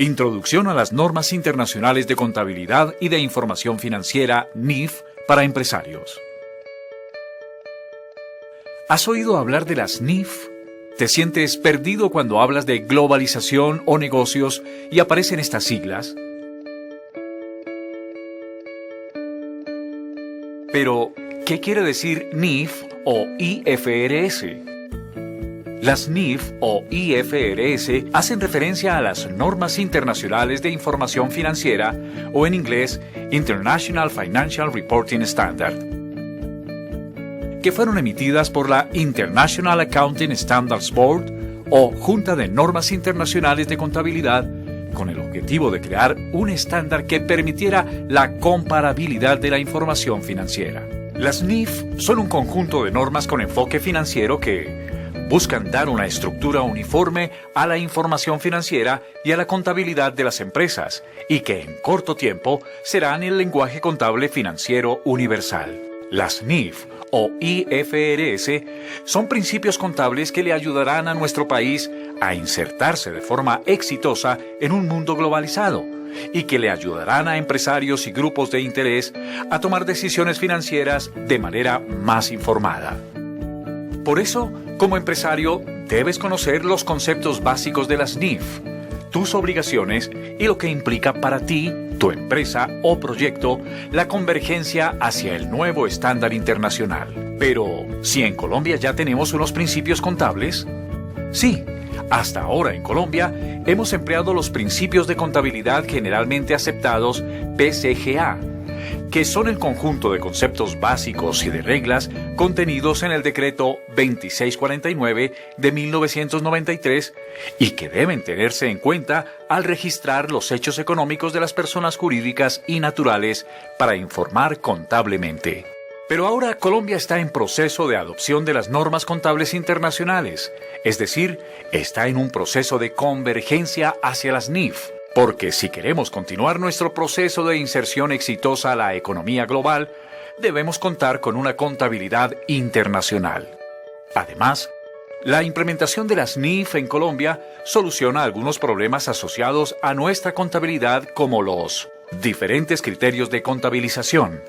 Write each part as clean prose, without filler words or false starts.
Introducción a las normas internacionales de contabilidad y de información financiera NIF para empresarios. ¿Has oído hablar de las NIF? ¿Te sientes perdido cuando hablas de globalización o negocios y aparecen estas siglas? Pero, ¿qué quiere decir NIF o IFRS? Las NIF o IFRS hacen referencia a las normas internacionales de información financiera o en inglés International Financial Reporting Standard, que fueron emitidas por la International Accounting Standards Board o Junta de Normas Internacionales de Contabilidad con el objetivo de crear un estándar que permitiera la comparabilidad de la información financiera. Las NIF son un conjunto de normas con enfoque financiero que buscan dar una estructura uniforme a la información financiera y a la contabilidad de las empresas y que en corto tiempo serán el lenguaje contable financiero universal. Las NIF o IFRS son principios contables que le ayudarán a nuestro país a insertarse de forma exitosa en un mundo globalizado y que le ayudarán a empresarios y grupos de interés a tomar decisiones financieras de manera más informada. Por eso, como empresario, debes conocer los conceptos básicos de las NIF, tus obligaciones y lo que implica para ti, tu empresa o proyecto, la convergencia hacia el nuevo estándar internacional. Pero, ¿si en Colombia ya tenemos unos principios contables? Sí, hasta ahora en Colombia hemos empleado los principios de contabilidad generalmente aceptados PCGA, que son el conjunto de conceptos básicos y de reglas contenidos en el Decreto 2649 de 1993 y que deben tenerse en cuenta al registrar los hechos económicos de las personas jurídicas y naturales para informar contablemente. Pero ahora Colombia está en proceso de adopción de las normas contables internacionales, es decir, está en un proceso de convergencia hacia las NIF. Porque si queremos continuar nuestro proceso de inserción exitosa a la economía global, debemos contar con una contabilidad internacional. Además, la implementación de las NIF en Colombia soluciona algunos problemas asociados a nuestra contabilidad como los diferentes criterios de contabilización,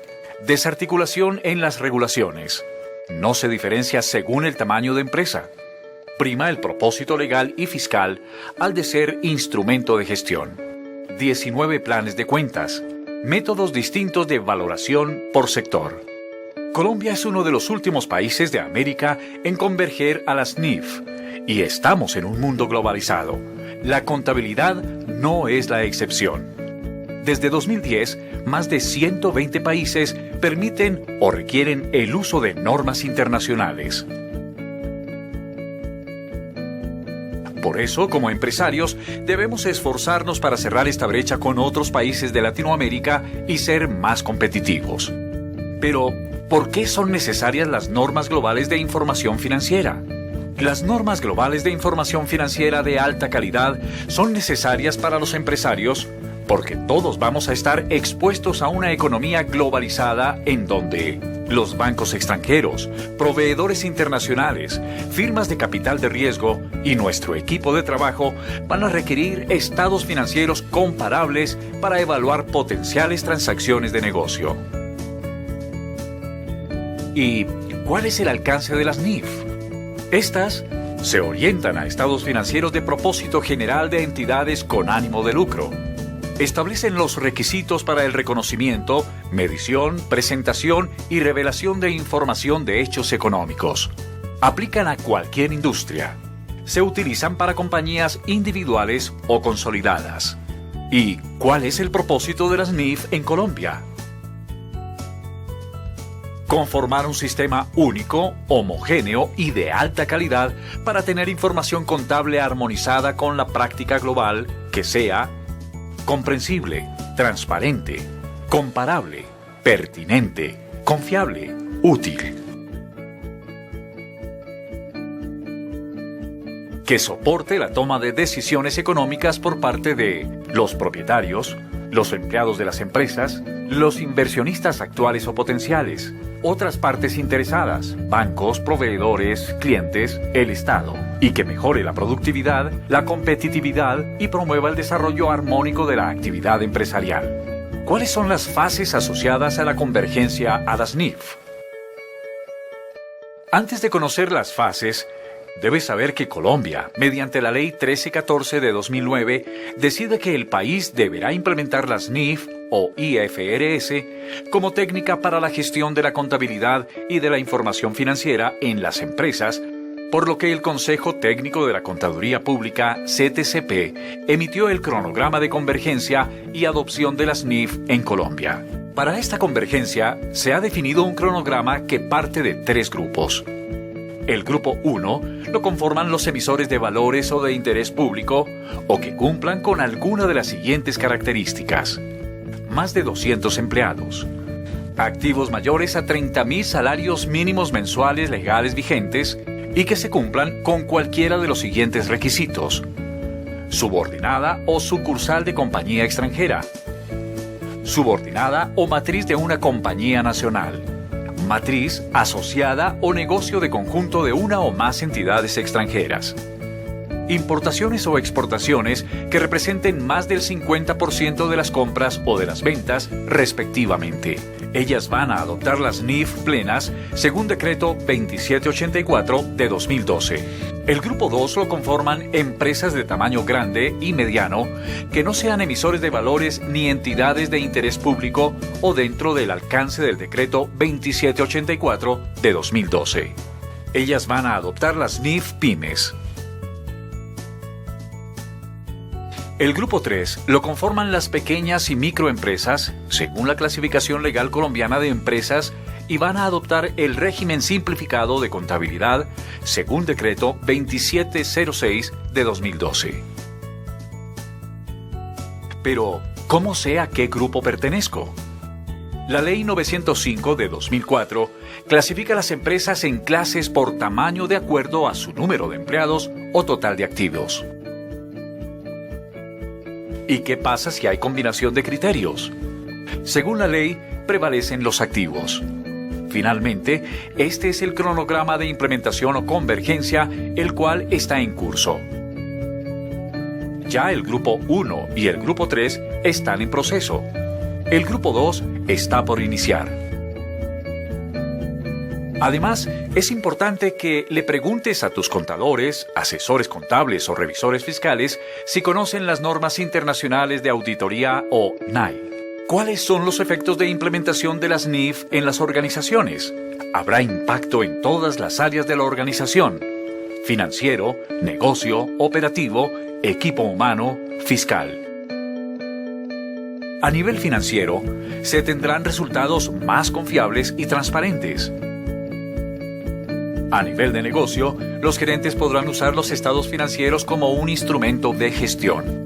desarticulación en las regulaciones, no se diferencia según el tamaño de empresa, prima el propósito legal y fiscal al de ser instrumento de gestión. 19 planes de cuentas, métodos distintos de valoración por sector. Colombia es uno de los últimos países de América en converger a las NIF y estamos en un mundo globalizado. La contabilidad no es la excepción. Desde 2010, más de 120 países permiten o requieren el uso de normas internacionales. Por eso, como empresarios, debemos esforzarnos para cerrar esta brecha con otros países de Latinoamérica y ser más competitivos. Pero, ¿por qué son necesarias las normas globales de información financiera? Las normas globales de información financiera de alta calidad son necesarias para los empresarios porque todos vamos a estar expuestos a una economía globalizada en donde los bancos extranjeros, proveedores internacionales, firmas de capital de riesgo y nuestro equipo de trabajo van a requerir estados financieros comparables para evaluar potenciales transacciones de negocio. ¿Y cuál es el alcance de las NIF? Estas se orientan a estados financieros de propósito general de entidades con ánimo de lucro. Establecen los requisitos para el reconocimiento, medición, presentación y revelación de información de hechos económicos. Aplican a cualquier industria. Se utilizan para compañías individuales o consolidadas. ¿Y cuál es el propósito de las NIF en Colombia? Conformar un sistema único, homogéneo y de alta calidad para tener información contable armonizada con la práctica global que sea comprensible, transparente, comparable, pertinente, confiable, útil. Que soporte la toma de decisiones económicas por parte de los propietarios, los empleados de las empresas, los inversionistas actuales o potenciales, otras partes interesadas, bancos, proveedores, clientes, el Estado, y que mejore la productividad, la competitividad y promueva el desarrollo armónico de la actividad empresarial. ¿Cuáles son las fases asociadas a la convergencia a las NIF? Antes de conocer las fases, debes saber que Colombia, mediante la Ley 1314 de 2009, decide que el país deberá implementar las NIF o IFRS como técnica para la gestión de la contabilidad y de la información financiera en las empresas, por lo que el Consejo Técnico de la Contaduría Pública, CTCP, emitió el cronograma de convergencia y adopción de las NIF en Colombia. Para esta convergencia, se ha definido un cronograma que parte de 3 grupos. El grupo 1 lo conforman los emisores de valores o de interés público o que cumplan con alguna de las siguientes características. Más de 200 empleados. Activos mayores a 30.000 salarios mínimos mensuales legales vigentes y que se cumplan con cualquiera de los siguientes requisitos. Subordinada o sucursal de compañía extranjera. Subordinada o matriz de una compañía nacional. Matriz, asociada o negocio de conjunto de una o más entidades extranjeras. Importaciones o exportaciones que representen más del 50% de las compras o de las ventas, respectivamente. Ellas van a adoptar las NIF plenas según Decreto 2784 de 2012. El grupo 2 lo conforman empresas de tamaño grande y mediano que no sean emisores de valores ni entidades de interés público o dentro del alcance del Decreto 2784 de 2012. Ellas van a adoptar las NIF pymes. El grupo 3 lo conforman las pequeñas y microempresas, según la clasificación legal colombiana de empresas, y van a adoptar el régimen simplificado de contabilidad, según Decreto 2706 de 2012. Pero, ¿cómo sé a qué grupo pertenezco? La Ley 905 de 2004 clasifica las empresas en clases por tamaño de acuerdo a su número de empleados o total de activos. ¿Y qué pasa si hay combinación de criterios? Según la ley, prevalecen los activos. Finalmente, este es el cronograma de implementación o convergencia, el cual está en curso. Ya el grupo 1 y el grupo 3 están en proceso. El grupo 2 está por iniciar. Además, es importante que le preguntes a tus contadores, asesores contables o revisores fiscales si conocen las normas internacionales de auditoría o NAI. ¿Cuáles son los efectos de implementación de las NIF en las organizaciones? Habrá impacto en todas las áreas de la organización: financiero, negocio, operativo, equipo humano, fiscal. A nivel financiero, se tendrán resultados más confiables y transparentes. A nivel de negocio, los gerentes podrán usar los estados financieros como un instrumento de gestión.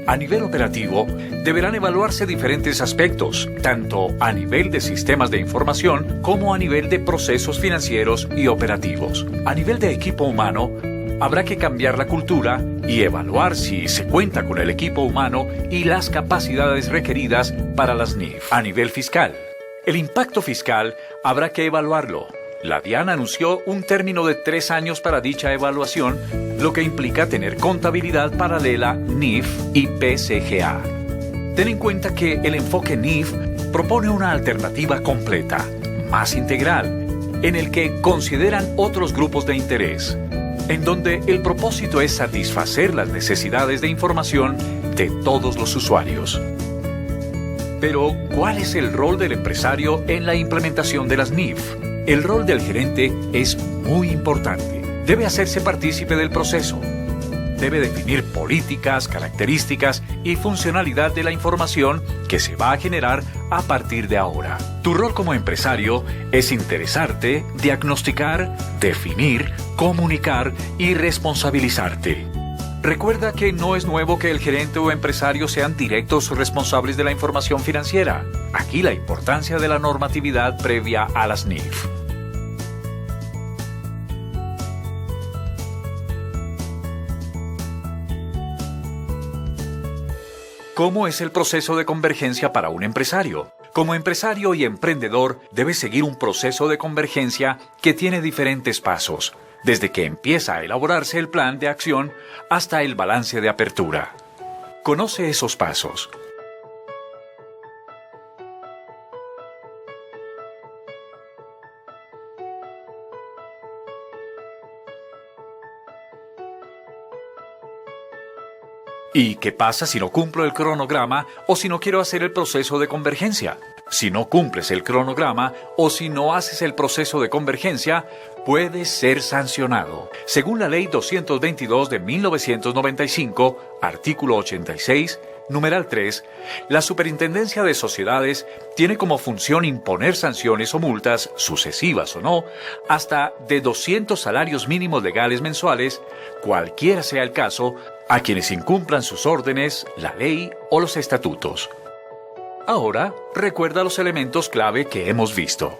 A nivel operativo, deberán evaluarse diferentes aspectos, tanto a nivel de sistemas de información como a nivel de procesos financieros y operativos. A nivel de equipo humano, habrá que cambiar la cultura y evaluar si se cuenta con el equipo humano y las capacidades requeridas para las NIF. A nivel fiscal, el impacto fiscal habrá que evaluarlo. La DIAN anunció un término de 3 años para dicha evaluación, lo que implica tener contabilidad paralela NIF y PCGA. Ten en cuenta que el enfoque NIF propone una alternativa completa, más integral, en el que consideran otros grupos de interés, en donde el propósito es satisfacer las necesidades de información de todos los usuarios. Pero, ¿cuál es el rol del empresario en la implementación de las NIF? El rol del gerente es muy importante. Debe hacerse partícipe del proceso. Debe definir políticas, características y funcionalidad de la información que se va a generar a partir de ahora. Tu rol como empresario es interesarte, diagnosticar, definir, comunicar y responsabilizarte. Recuerda que no es nuevo que el gerente o empresario sean directos responsables de la información financiera. Aquí la importancia de la normatividad previa a las NIF. ¿Cómo es el proceso de convergencia para un empresario? Como empresario y emprendedor, debes seguir un proceso de convergencia que tiene diferentes pasos, desde que empieza a elaborarse el plan de acción hasta el balance de apertura. Conoce esos pasos. ¿Y qué pasa si no cumplo el cronograma o si no quiero hacer el proceso de convergencia? Si no cumples el cronograma o si no haces el proceso de convergencia, puedes ser sancionado. Según la Ley 222 de 1995, artículo 86, numeral 3, la Superintendencia de Sociedades tiene como función imponer sanciones o multas, sucesivas o no, hasta de 200 salarios mínimos legales mensuales, cualquiera sea el caso, a quienes incumplan sus órdenes, la ley o los estatutos. Ahora, recuerda los elementos clave que hemos visto.